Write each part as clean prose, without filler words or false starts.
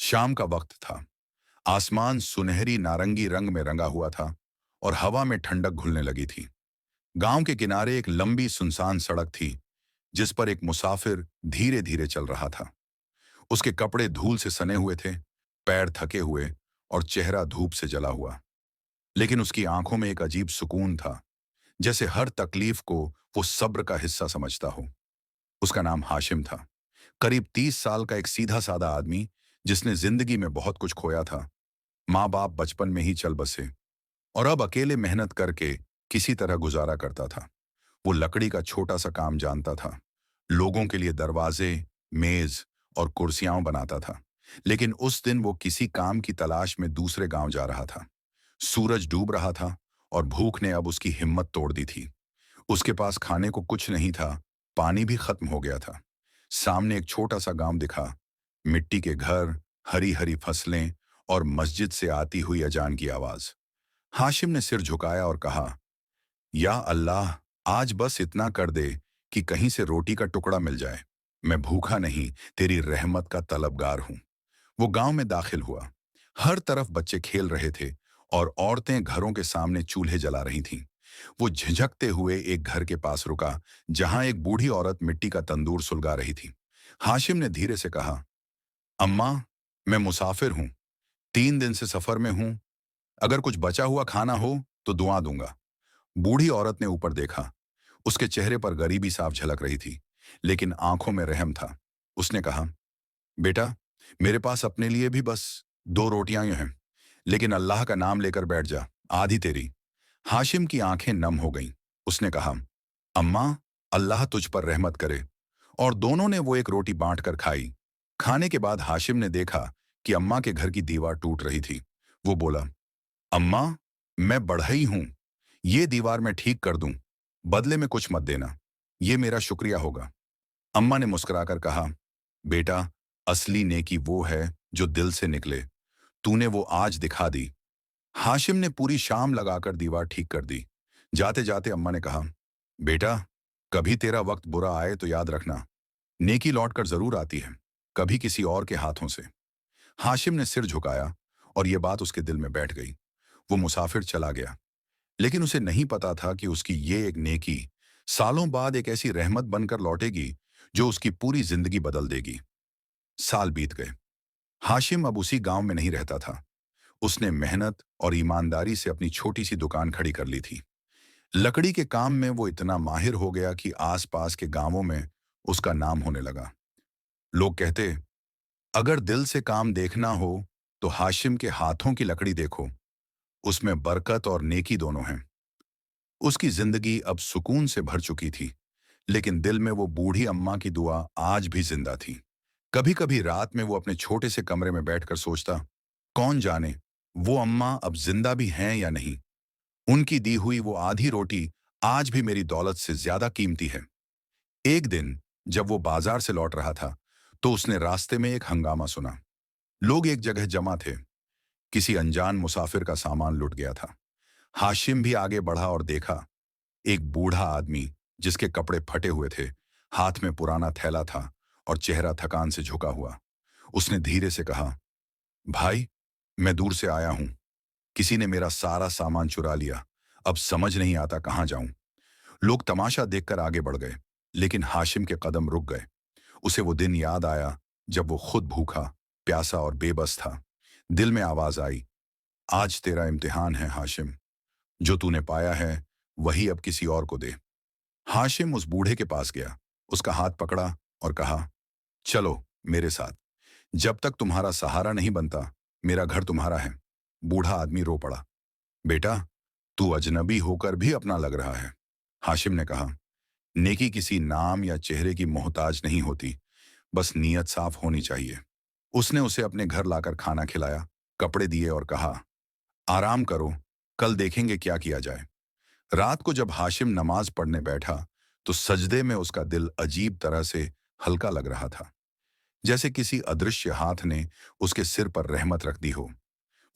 शाम का वक्त था। आसमान सुनहरी नारंगी रंग में रंगा हुआ था और हवा में ठंडक घुलने लगी थी। गांव के किनारे एक लंबी सुनसान सड़क थी जिस पर एक मुसाफिर धीरे धीरे चल रहा था। उसके कपड़े धूल से सने हुए थे, पैर थके हुए और चेहरा धूप से जला हुआ। लेकिन उसकी आंखों में एक अजीब सुकून था, जैसे हर तकलीफ को वो सब्र का हिस्सा समझता हो। उसका नाम हाशिम था। करीब 30 साल का एक सीधा साधा आदमी जिसने जिंदगी में बहुत कुछ खोया था। माँ बाप बचपन में ही चल बसे और अब अकेले मेहनत करके किसी तरह गुजारा करता था। वो लकड़ी का छोटा सा काम जानता था, लोगों के लिए दरवाजे, मेज और कुर्सियां बनाता था। लेकिन उस दिन वो किसी काम की तलाश में दूसरे गांव जा रहा था। सूरज डूब रहा था और भूख ने अब उसकी हिम्मत तोड़ दी थी। उसके पास खाने को कुछ नहीं था, पानी भी खत्म हो गया था। सामने एक छोटा सा गांव दिखा, मिट्टी के घर, हरी हरी फसलें और मस्जिद से आती हुई अजान की आवाज। हाशिम ने सिर झुकाया और कहा, या अल्लाह, आज बस इतना कर दे कि कहीं से रोटी का टुकड़ा मिल जाए। मैं भूखा नहीं, तेरी रहमत का तलबगार हूं। वो गांव में दाखिल हुआ। हर तरफ बच्चे खेल रहे थे और औरतें घरों के सामने चूल्हे जला रही थीं। वो झिझकते हुए एक घर के पास रुका जहां एक बूढ़ी औरत मिट्टी का तंदूर सुलगा रही थी। हाशिम ने धीरे से कहा, अम्मा, मैं मुसाफिर हूं, 3 दिन से सफर में हूं। अगर कुछ बचा हुआ खाना हो तो दुआ दूंगा। बूढ़ी औरत ने ऊपर देखा। उसके चेहरे पर गरीबी साफ झलक रही थी, लेकिन आंखों में रहम था। उसने कहा, बेटा, मेरे पास अपने लिए भी बस 2 रोटियां ही हैं, लेकिन अल्लाह का नाम लेकर बैठ जा, आधी तेरी। हाशिम की आंखें नम हो गईं। उसने कहा, अम्मा, अल्लाह तुझ पर रहमत करे। और दोनों ने वो एक रोटी बांट कर खाई। खाने के बाद हाशिम ने देखा कि अम्मा के घर की दीवार टूट रही थी। वो बोला, अम्मा, मैं बढ़ई हूं, ये दीवार मैं ठीक कर दूं, बदले में कुछ मत देना, ये मेरा शुक्रिया होगा। अम्मा ने मुस्कुराकर कहा, बेटा, असली नेकी वो है जो दिल से निकले। तूने वो आज दिखा दी। हाशिम ने पूरी शाम लगाकर दीवार ठीक कर दी। जाते जाते अम्मा ने कहा, बेटा, कभी तेरा वक्त बुरा आए तो याद रखना, नेकी लौट कर जरूर आती है, कभी किसी और के हाथों से। हाशिम ने सिर झुकाया और ये बात उसके दिल में बैठ गई। वो मुसाफिर चला गया, लेकिन उसे नहीं पता था कि उसकी ये एक नेकी सालों बाद एक ऐसी रहमत बनकर लौटेगी जो उसकी पूरी जिंदगी बदल देगी। साल बीत गए। हाशिम अब उसी गांव में नहीं रहता था। उसने मेहनत और ईमानदारी से अपनी छोटी सी दुकान खड़ी कर ली थी। लकड़ी के काम में वो इतना माहिर हो गया कि आसपास के गांवों में उसका नाम होने लगा। लोग कहते, अगर दिल से काम देखना हो तो हाशिम के हाथों की लकड़ी देखो, उसमें बरकत और नेकी दोनों हैं। उसकी जिंदगी अब सुकून से भर चुकी थी, लेकिन दिल में वो बूढ़ी अम्मा की दुआ आज भी जिंदा थी। कभी कभी रात में वो अपने छोटे से कमरे में बैठकर सोचता, कौन जाने वो अम्मा अब जिंदा भी हैं या नहीं। उनकी दी हुई वो आधी रोटी आज भी मेरी दौलत से ज्यादा कीमती है। एक दिन जब वो बाजार से लौट रहा था तो उसने रास्ते में एक हंगामा सुना। लोग एक जगह जमा थे। किसी अनजान मुसाफिर का सामान लुट गया था। हाशिम भी आगे बढ़ा और देखा, एक बूढ़ा आदमी जिसके कपड़े फटे हुए थे, हाथ में पुराना थैला था और चेहरा थकान से झुका हुआ। उसने धीरे से कहा, भाई, मैं दूर से आया हूं, किसी ने मेरा सारा सामान चुरा लिया, अब समझ नहीं आता कहां जाऊं। लोग तमाशा देखकर आगे बढ़ गए, लेकिन हाशिम के कदम रुक गए। उसे वो दिन याद आया जब वो खुद भूखा, प्यासा और बेबस था। दिल में आवाज आई, आज तेरा इम्तिहान है हाशिम, जो तूने पाया है वही अब किसी और को दे। हाशिम उस बूढ़े के पास गया, उसका हाथ पकड़ा और कहा, चलो मेरे साथ, जब तक तुम्हारा सहारा नहीं बनता मेरा घर तुम्हारा है। बूढ़ा आदमी रो पड़ा, बेटा, तू अजनबी होकर भी अपना लग रहा है। हाशिम ने कहा, नेकी किसी नाम या चेहरे की मोहताज नहीं होती, बस नीयत साफ होनी चाहिए। उसने उसे अपने घर लाकर खाना खिलाया, कपड़े दिए और कहा, आराम करो, कल देखेंगे क्या किया जाए। रात को जब हाशिम नमाज पढ़ने बैठा तो सजदे में उसका दिल अजीब तरह से हल्का लग रहा था, जैसे किसी अदृश्य हाथ ने उसके सिर पर रहमत रख दी हो।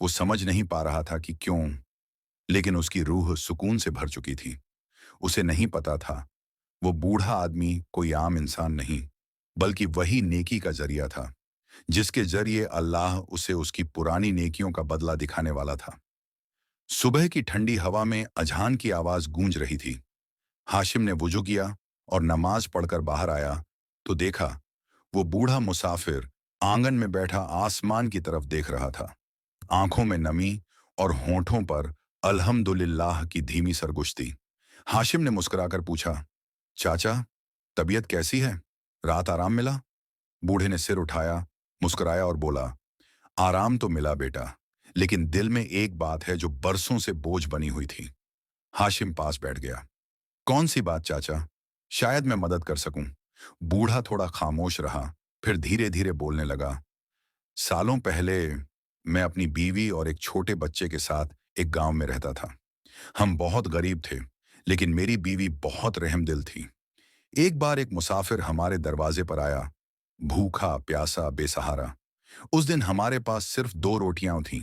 वो समझ नहीं पा रहा था कि क्यों, लेकिन उसकी रूह सुकून से भर चुकी थी। उसे नहीं पता था वो बूढ़ा आदमी कोई आम इंसान नहीं, बल्कि वही नेकी का जरिया था जिसके जरिए अल्लाह उसे उसकी पुरानी नेकियों का बदला दिखाने वाला था। सुबह की ठंडी हवा में अजान की आवाज गूंज रही थी। हाशिम ने वुजू किया और नमाज पढ़कर बाहर आया तो देखा वो बूढ़ा मुसाफिर आंगन में बैठा आसमान की तरफ देख रहा था। आंखों में नमी और होंठों पर अल्हम्दुलिल्लाह की धीमी सरगुश्ती। हाशिम ने मुस्कुराकर पूछा, चाचा, तबीयत कैसी है? रात आराम मिला? बूढ़े ने सिर उठाया, मुस्कुराया और बोला, आराम तो मिला बेटा, लेकिन दिल में एक बात है जो बरसों से बोझ बनी हुई थी। हाशिम पास बैठ गया। कौन सी बात चाचा? शायद मैं मदद कर सकूं। बूढ़ा थोड़ा खामोश रहा, फिर धीरे धीरे बोलने लगा। सालों पहले मैं अपनी बीवी और एक छोटे बच्चे के साथ एक गांव में रहता था। हम बहुत गरीब थे, लेकिन मेरी बीवी बहुत रहमदिल थी। एक बार एक मुसाफिर हमारे दरवाजे पर आया, भूखा प्यासा बेसहारा। उस दिन हमारे पास सिर्फ 2 रोटियां थीं।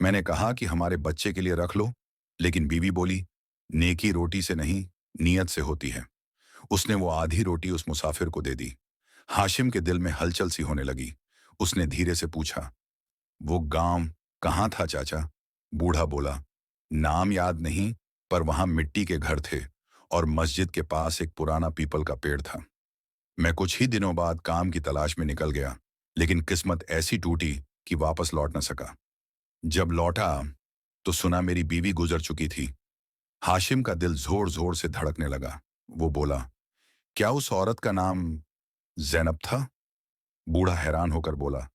मैंने कहा कि हमारे बच्चे के लिए रख लो, लेकिन बीवी बोली, नेकी रोटी से नहीं, नीयत से होती है। उसने वो आधी रोटी उस मुसाफिर को दे दी। हाशिम के दिल में हलचल सी होने लगी। उसने धीरे से पूछा, वो गांव कहाँ था चाचा? बूढ़ा बोला, नाम याद नहीं, पर वहां मिट्टी के घर थे और मस्जिद के पास एक पुराना पीपल का पेड़ था। मैं कुछ ही दिनों बाद काम की तलाश में निकल गया, लेकिन किस्मत ऐसी टूटी कि वापस लौट न सका। जब लौटा तो सुना मेरी बीवी गुजर चुकी थी। हाशिम का दिल जोर जोर से धड़कने लगा। वो बोला, क्या उस औरत का नाम जैनब था? बूढ़ा हैरान होकर बोला,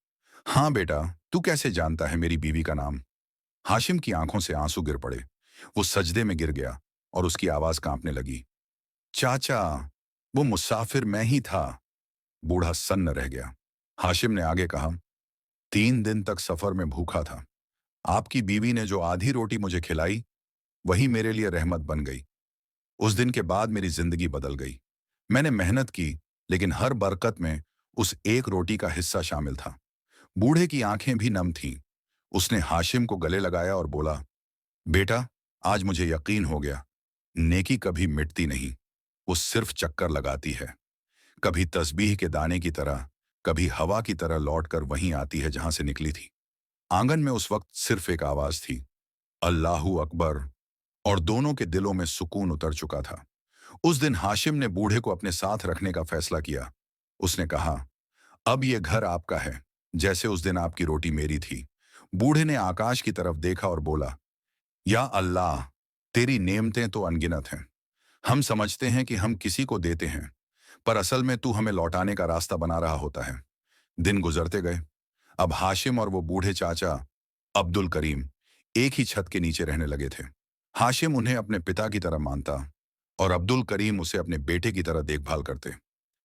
हाँ बेटा, तू कैसे जानता है मेरी बीवी का नाम? हाशिम की आंखों से आंसू गिर पड़े। वो सजदे में गिर गया और उसकी आवाज कांपने लगी। चाचा, वो मुसाफिर मैं ही था। बूढ़ा सन्न रह गया। हाशिम ने आगे कहा, 3 दिन तक सफर में भूखा था। आपकी बीवी ने जो आधी रोटी मुझे खिलाई, वही मेरे लिए रहमत बन गई। उस दिन के बाद मेरी जिंदगी बदल गई। मैंने मेहनत की, लेकिन हर बरकत में उस एक रोटी का हिस्सा शामिल था। बूढ़े की आंखें भी नम थीं। उसने हाशिम को गले लगाया और बोला, बेटा, आज मुझे यकीन हो गया, नेकी कभी मिटती नहीं, वो सिर्फ चक्कर लगाती है। कभी तस्बीह के दाने की तरह, कभी हवा की तरह लौटकर वहीं आती है जहां से निकली थी। आंगन में उस वक्त सिर्फ एक आवाज थी, अल्लाहू अकबर, और दोनों के दिलों में सुकून उतर चुका था। उस दिन हाशिम ने बूढ़े को अपने साथ रखने का फैसला किया। उसने कहा, अब ये घर आपका है, जैसे उस दिन आपकी रोटी मेरी थी। बूढ़े ने आकाश की तरफ देखा और बोला, या अल्लाह, तेरी नेमतें तो अनगिनत हैं। हम समझते हैं कि हम किसी को देते हैं, पर असल में तू हमें लौटाने का रास्ता बना रहा होता है। दिन गुजरते गए। अब हाशिम और वो बूढ़े चाचा अब्दुल करीम एक ही छत के नीचे रहने लगे थे। हाशिम उन्हें अपने पिता की तरह मानता और अब्दुल करीम उसे अपने बेटे की तरह देखभाल करते।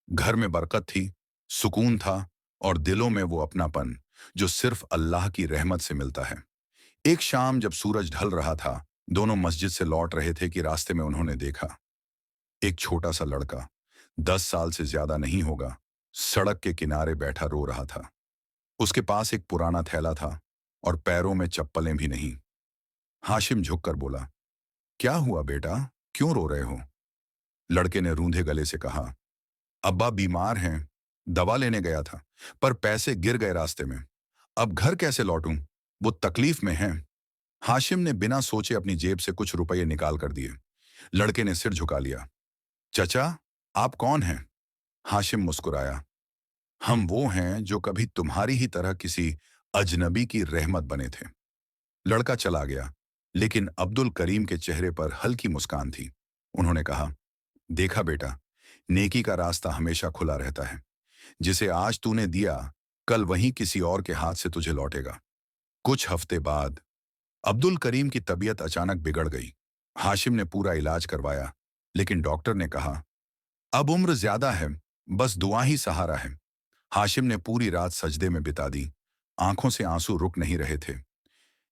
घर में बरकत थी, सुकून था और दिलों में वो अपनापन जो सिर्फ अल्लाह की रहमत से मिलता है। एक शाम जब सूरज ढल रहा था, दोनों मस्जिद से लौट रहे थे कि रास्ते में उन्होंने देखा एक छोटा सा लड़का, 10 साल से ज्यादा नहीं होगा, सड़क के किनारे बैठा रो रहा था। उसके पास एक पुराना थैला था और पैरों में चप्पलें भी नहीं। हाशिम झुककर बोला, क्या हुआ बेटा, क्यों रो रहे हो? लड़के ने रूंधे गले से कहा, अब्बा बीमार हैं, दवा लेने गया था, पर पैसे गिर गए रास्ते में। अब घर कैसे लौटूं? वो तकलीफ में हैं। हाशिम ने बिना सोचे अपनी जेब से कुछ रुपये निकाल कर दिए। लड़के ने सिर झुका लिया। चचा, आप कौन हैं? हाशिम मुस्कुराया, हम वो हैं जो कभी तुम्हारी ही तरह किसी अजनबी की रहमत बने थे। लड़का चला गया, लेकिन अब्दुल करीम के चेहरे पर हल्की मुस्कान थी। उन्होंने कहा, देखा बेटा, नेकी का रास्ता हमेशा खुला रहता है। जिसे आज तूने दिया, कल वहीं किसी और के हाथ से तुझे लौटेगा। कुछ हफ्ते बाद अब्दुल करीम की तबीयत अचानक बिगड़ गई। हाशिम ने पूरा इलाज करवाया, लेकिन डॉक्टर ने कहा, अब उम्र ज्यादा है, बस दुआ ही सहारा है। हाशिम ने पूरी रात सजदे में बिता दी। आंखों से आंसू रुक नहीं रहे थे।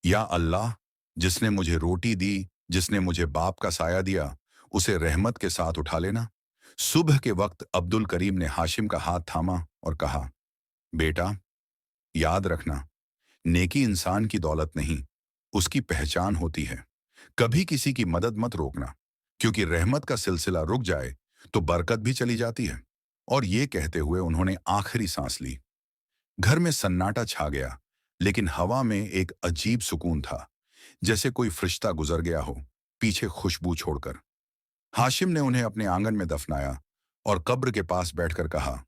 या अल्लाह, जिसने मुझे रोटी दी, जिसने मुझे बाप का साया दिया, उसे रहमत के साथ उठा लेना। सुबह के वक्त अब्दुल करीम ने हाशिम का हाथ थामा और कहा, बेटा, याद रखना, नेकी इंसान की दौलत नहीं, उसकी पहचान होती है। कभी किसी की मदद मत रोकना, क्योंकि रहमत का सिलसिला रुक जाए तो बरकत भी चली जाती है। और ये कहते हुए उन्होंने आखिरी सांस ली। घर में सन्नाटा छा गया, लेकिन हवा में एक अजीब सुकून था, जैसे कोई फरिश्ता गुजर गया हो, पीछे खुशबू छोड़कर। हाशिम ने उन्हें अपने आंगन में दफनाया और कब्र के पास बैठकर कहा,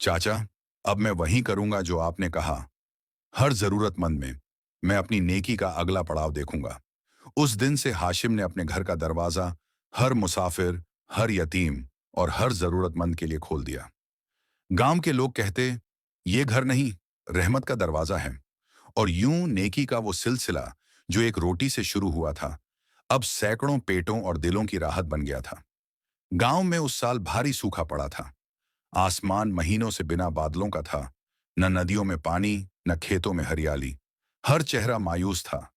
चाचा, अब मैं वही करूंगा जो आपने कहा। हर जरूरतमंद में मैं अपनी नेकी का अगला पड़ाव देखूंगा। उस दिन से हाशिम ने अपने घर का दरवाजा हर मुसाफिर, हर यतीम और हर जरूरतमंद के लिए खोल दिया। गांव के लोग कहते, ये घर नहीं, रहमत का दरवाजा है। और यूं नेकी का वो सिलसिला जो एक रोटी से शुरू हुआ था, अब सैकड़ों पेटों और दिलों की राहत बन गया था। गांव में उस साल भारी सूखा पड़ा था। आसमान महीनों से बिना बादलों का था। न नदियों में पानी, न खेतों में हरियाली। हर चेहरा मायूस था,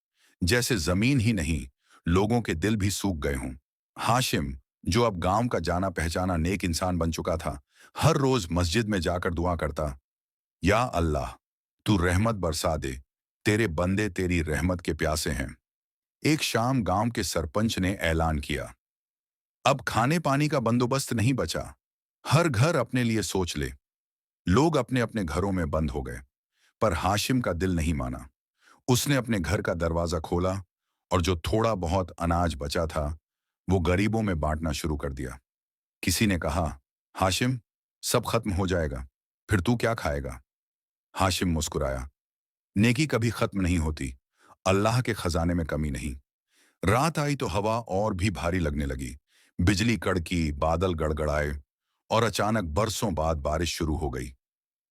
जैसे जमीन ही नहीं, लोगों के दिल भी सूख गए हों। हाशिम, जो अब गांव का जाना पहचाना नेक इंसान बन चुका था, हर रोज मस्जिद में जाकर दुआ करता, या अल्लाह, तू रहमत बरसा दे, तेरे बंदे तेरी रहमत के प्यासे हैं। एक शाम गांव के सरपंच ने ऐलान किया, अब खाने पानी का बंदोबस्त नहीं बचा, हर घर अपने लिए सोच ले। लोग अपने अपने घरों में बंद हो गए, पर हाशिम का दिल नहीं माना। उसने अपने घर का दरवाजा खोला और जो थोड़ा बहुत अनाज बचा था, वो गरीबों में बांटना शुरू कर दिया। किसी ने कहा, हाशिम, सब खत्म हो जाएगा, फिर तू क्या खाएगा? हाशिम मुस्कुराया, नेकी कभी खत्म नहीं होती, अल्लाह के खजाने में कमी नहीं। रात आई तो हवा और भी भारी लगने लगी। बिजली कड़की, बादल गड़गड़ाए और अचानक बरसों बाद बारिश शुरू हो गई।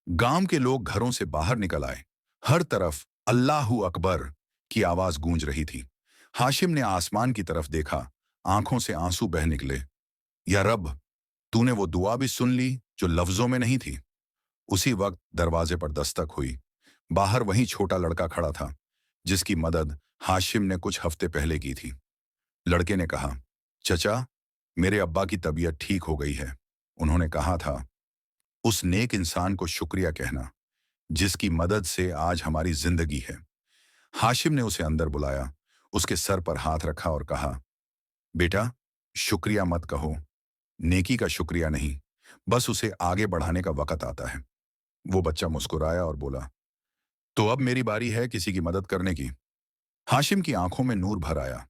गांव के लोग घरों से बाहर निकल आए। हर तरफ अल्लाहू अकबर की आवाज गूंज रही थी। हाशिम ने आसमान की तरफ देखा, आंखों से आंसू बह निकले। या रब, तूने वो दुआ भी सुन ली जो लफ्जों में नहीं थी। उसी वक्त दरवाजे पर दस्तक हुई। बाहर वही छोटा लड़का खड़ा था, जिसकी मदद हाशिम ने कुछ हफ्ते पहले की थी। लड़के ने कहा, चचा, मेरे अब्बा की तबीयत ठीक हो गई है। उन्होंने कहा था, उस नेक इंसान को शुक्रिया कहना, जिसकी मदद से आज हमारी जिंदगी है। हाशिम ने उसे अंदर बुलाया, उसके सर पर हाथ रखा और कहा, बेटा, शुक्रिया मत कहो, नेकी का शुक्रिया नहीं, बस उसे आगे बढ़ाने का वक्त आता है। वो बच्चा मुस्कुराया और बोला, तो अब मेरी बारी है किसी की मदद करने की। हाशिम की आंखों में नूर भर आया।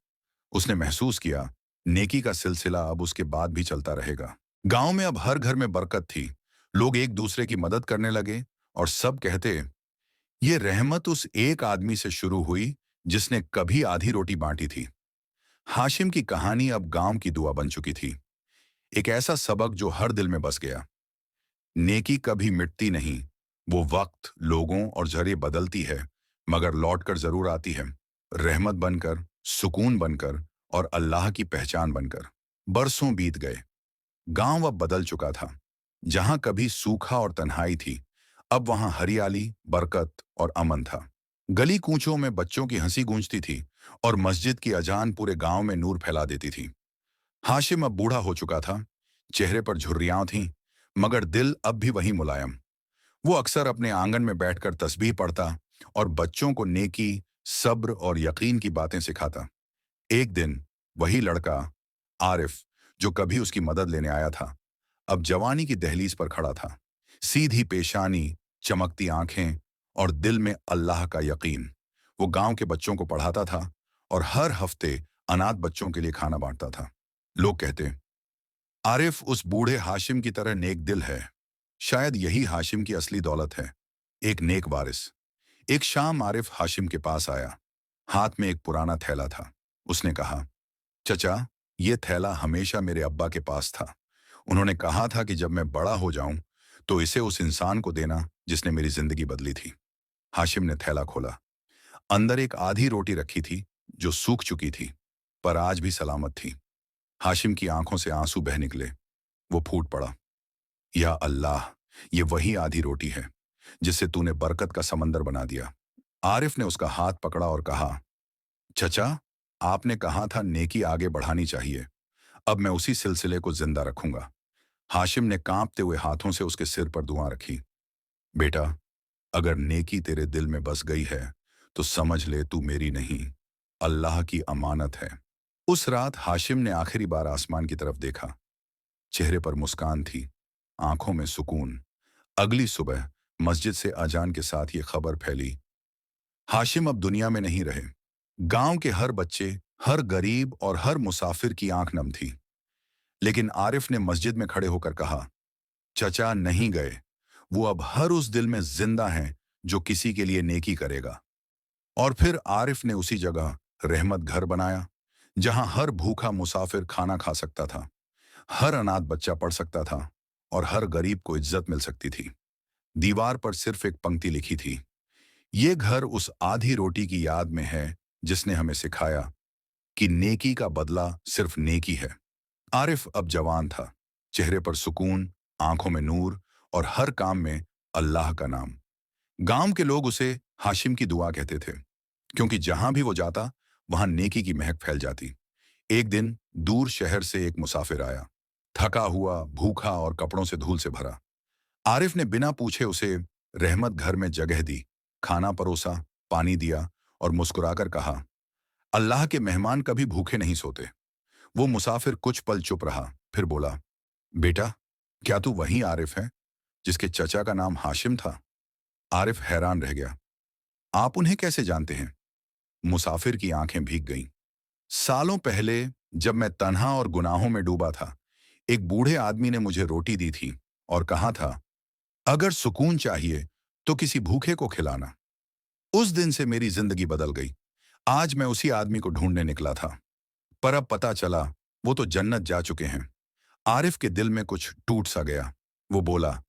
उसने महसूस किया, नेकी का सिलसिला अब उसके बाद भी चलता रहेगा। गांव में अब हर घर में बरकत थी। लोग एक दूसरे की मदद करने लगे और सब कहते, ये रहमत उस एक आदमी से शुरू हुई जिसने कभी आधी रोटी बांटी थी। हाशिम की कहानी अब गांव की दुआ बन चुकी थी। एक ऐसा सबक जो हर दिल में बस गया। नेकी कभी मिटती नहीं। वो वक्त, लोगों और जरिए बदलती है, मगर लौटकर जरूर आती है, रहमत बनकर, सुकून बनकर और अल्लाह की पहचान बनकर। बरसों बीत गए। गांव अब बदल चुका था। जहां कभी सूखा और तन्हाई थी, अब वहां हरियाली, बरकत और अमन था। गली कूचों में बच्चों की हंसी गूंजती थी और मस्जिद की अजान पूरे गांव में नूर फैला देती थी। हाशिम अब बूढ़ा हो चुका था। चेहरे पर झुर्रियां थीं, मगर दिल अब भी वही मुलायम। वो अक्सर अपने आंगन में बैठकर तस्बीह पढ़ता और बच्चों को नेकी, सब्र और यकीन की बातें सिखाता। एक दिन वही लड़का, आरिफ, जो कभी उसकी मदद लेने आया था, अब जवानी की दहलीज पर खड़ा था। सीधी पेशानी, चमकती आंखें और दिल में अल्लाह का यकीन। वो गांव के बच्चों को पढ़ाता था और हर हफ्ते अनाथ बच्चों के लिए खाना बांटता था। लोग कहते, आरिफ उस बूढ़े हाशिम की तरह नेक दिल है। शायद यही हाशिम की असली दौलत है, एक नेक वारिस। एक शाम आरिफ हाशिम के पास आया। हाथ में एक पुराना थैला था। उसने कहा, चचा, ये थैला हमेशा मेरे अब्बा के पास था। उन्होंने कहा था कि जब मैं बड़ा हो जाऊं तो इसे उस इंसान को देना जिसने मेरी जिंदगी बदली थी। हाशिम ने थैला खोला। अंदर एक आधी रोटी रखी थी जो सूख चुकी थी, पर आज भी सलामत थी। हाशिम की आंखों से आंसू बह निकले। वो फूट पड़ा, या अल्लाह, ये वही आधी रोटी है जिससे तूने बरकत का समंदर बना दिया। आरिफ ने उसका हाथ पकड़ा और कहा, चचा, आपने कहा था नेकी आगे बढ़ानी चाहिए। अब मैं उसी सिलसिले को जिंदा रखूंगा। हाशिम ने कांपते हुए हाथों से उसके सिर पर दुआ रखी। बेटा, अगर नेकी तेरे दिल में बस गई है तो समझ ले तू मेरी नहीं, अल्लाह की अमानत है। उस रात हाशिम ने आखिरी बार आसमान की तरफ देखा। चेहरे पर मुस्कान थी, आंखों में सुकून। अगली सुबह मस्जिद से अजान के साथ ये खबर फैली, हाशिम अब दुनिया में नहीं रहे। गांव के हर बच्चे, हर गरीब और हर मुसाफिर की आंख नम थी। लेकिन आरिफ ने मस्जिद में खड़े होकर कहा, चचा नहीं गए, वो अब हर उस दिल में जिंदा हैं जो किसी के लिए नेकी करेगा। और फिर आरिफ ने उसी जगह रहमत घर बनाया, जहां हर भूखा मुसाफिर खाना खा सकता था, हर अनाथ बच्चा पढ़ सकता था और हर गरीब को इज्जत मिल सकती थी। दीवार पर सिर्फ एक पंक्ति लिखी थी, ये घर उस आधी रोटी की याद में है जिसने हमें सिखाया कि नेकी का बदला सिर्फ नेकी है। आरिफ अब जवान था, चेहरे पर सुकून, आंखों में नूर और हर काम में अल्लाह का नाम। गांव के लोग उसे हाशिम की दुआ कहते थे, क्योंकि जहां भी वो जाता वहां नेकी की महक फैल जाती। एक दिन दूर शहर से एक मुसाफिर आया, थका हुआ, भूखा और कपड़ों से धूल से भरा। आरिफ ने बिना पूछे उसे रहमत घर में जगह दी, खाना परोसा, पानी दिया और मुस्कुराकर कहा, अल्लाह के मेहमान कभी भूखे नहीं सोते। वो मुसाफिर कुछ पल चुप रहा, फिर बोला, बेटा, क्या तू वही आरिफ है जिसके चचा का नाम हाशिम था? आरिफ हैरान रह गया, आप उन्हें कैसे जानते हैं? मुसाफिर की आंखें भीग गईं। सालों पहले जब मैं तन्हा और गुनाहों में डूबा था, एक बूढ़े आदमी ने मुझे रोटी दी थी और कहा था, अगर सुकून चाहिए तो किसी भूखे को खिलाना। उस दिन से मेरी जिंदगी बदल गई। आज मैं उसी आदमी को ढूंढने निकला था, पर अब पता चला वो तो जन्नत जा चुके हैं। आरिफ के दिल में कुछ टूट सा गया। वो बोला,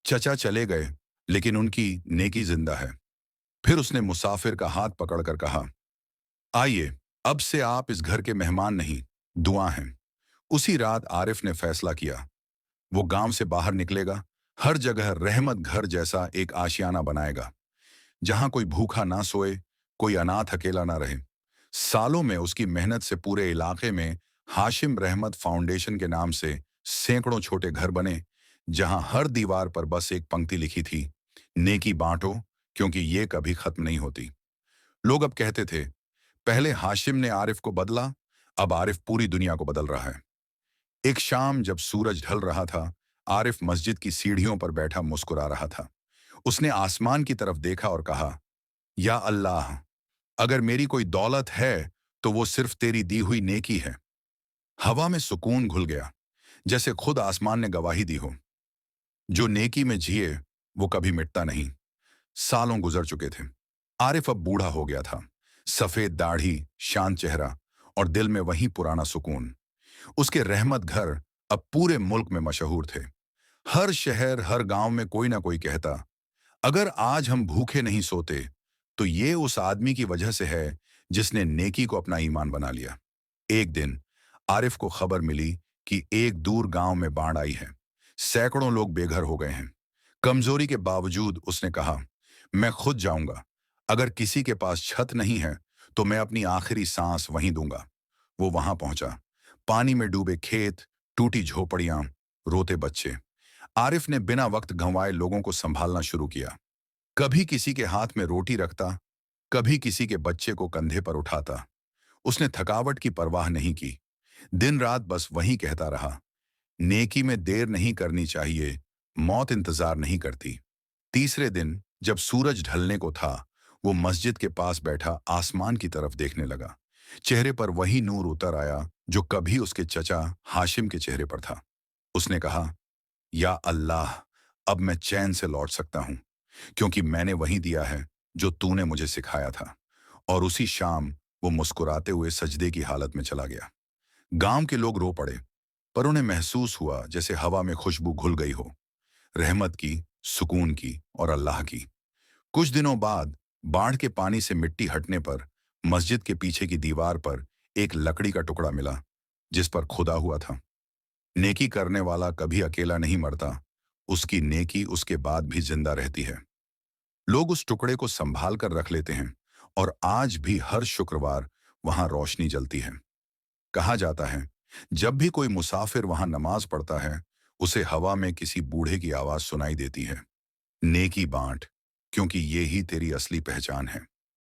चचा चले गए, लेकिन उनकी नेकी जिंदा है। फिर उसने मुसाफिर का हाथ पकड़कर कहा, आइए, अब से आप इस घर के मेहमान नहीं, दुआ हैं। उसी रात आरिफ ने फैसला किया, वो गांव से बाहर निकलेगा, हर जगह रहमत घर जैसा एक आशियाना बनाएगा, जहां कोई भूखा ना सोए, कोई अनाथ अकेला ना रहे। सालों में उसकी मेहनत से पूरे इलाके में हाशिम रहमत फाउंडेशन के नाम से सैकड़ों छोटे घर बने, जहां हर दीवार पर बस एक पंक्ति लिखी थी, नेकी बांटो, क्योंकि ये कभी खत्म नहीं होती। लोग अब कहते थे, पहले हाशिम ने आरिफ को बदला, अब आरिफ पूरी दुनिया को बदल रहा है। एक शाम जब सूरज ढल रहा था, आरिफ मस्जिद की सीढ़ियों पर बैठा मुस्कुरा रहा था। उसने आसमान की तरफ देखा और कहा, या अल्लाह, अगर मेरी कोई दौलत है तो वो सिर्फ तेरी दी हुई नेकी है। हवा में सुकून घुल गया, जैसे खुद आसमान ने गवाही दी हो, जो नेकी में जिए वो कभी मिटता नहीं। सालों गुजर चुके थे। आरिफ अब बूढ़ा हो गया था, सफेद दाढ़ी, शांत चेहरा और दिल में वही पुराना सुकून। उसके रहमत घर अब पूरे मुल्क में मशहूर थे। हर शहर, हर गांव में कोई ना कोई कहता, अगर आज हम भूखे नहीं सोते तो ये उस आदमी की वजह से है जिसने नेकी को अपना ईमान बना लिया। एक दिन आरिफ को खबर मिली कि एक दूर गांव में बाढ़ आई है। सैकड़ों लोग बेघर हो गए हैं। कमजोरी के बावजूद उसने कहा, मैं खुद जाऊंगा, अगर किसी के पास छत नहीं है तो मैं अपनी आखिरी सांस वहीं दूंगा। वो वहां पहुंचा, पानी में डूबे खेत, टूटी झोपड़ियां, रोते बच्चे। आरिफ ने बिना वक्त गंवाए लोगों को संभालना शुरू किया। कभी किसी के हाथ में रोटी रखता, कभी किसी के बच्चे को कंधे पर उठाता। उसने थकावट की परवाह नहीं की, दिन रात बस वही कहता रहा, नेकी में देर नहीं करनी चाहिए, मौत इंतजार नहीं करती। तीसरे दिन जब सूरज ढलने को था, वो मस्जिद के पास बैठा आसमान की तरफ देखने लगा। चेहरे पर वही नूर उतर आया जो कभी उसके चचा हाशिम के चेहरे पर था। उसने कहा, या अल्लाह, अब मैं चैन से लौट सकता हूं, क्योंकि मैंने वही दिया है जो तूने मुझे सिखाया था। और उसी शाम वो मुस्कुराते हुए सजदे की हालत में चला गया। गांव के लोग रो पड़े, पर उन्हें महसूस हुआ जैसे हवा में खुशबू घुल गई हो, रहमत की, सुकून की और अल्लाह की। कुछ दिनों बाद बाढ़ के पानी से मिट्टी हटने पर मस्जिद के पीछे की दीवार पर एक लकड़ी का टुकड़ा मिला, जिस पर खुदा हुआ था, नेकी करने वाला कभी अकेला नहीं मरता, उसकी नेकी उसके बाद भी जिंदा रहती है। लोग उस टुकड़े को संभाल कर रख लेते हैं और आज भी हर शुक्रवार वहां रोशनी जलती है। कहा जाता है, जब भी कोई मुसाफिर वहां नमाज पढ़ता है, उसे हवा में किसी बूढ़े की आवाज सुनाई देती है, नेकी बांट, क्योंकि ये ही तेरी असली पहचान है।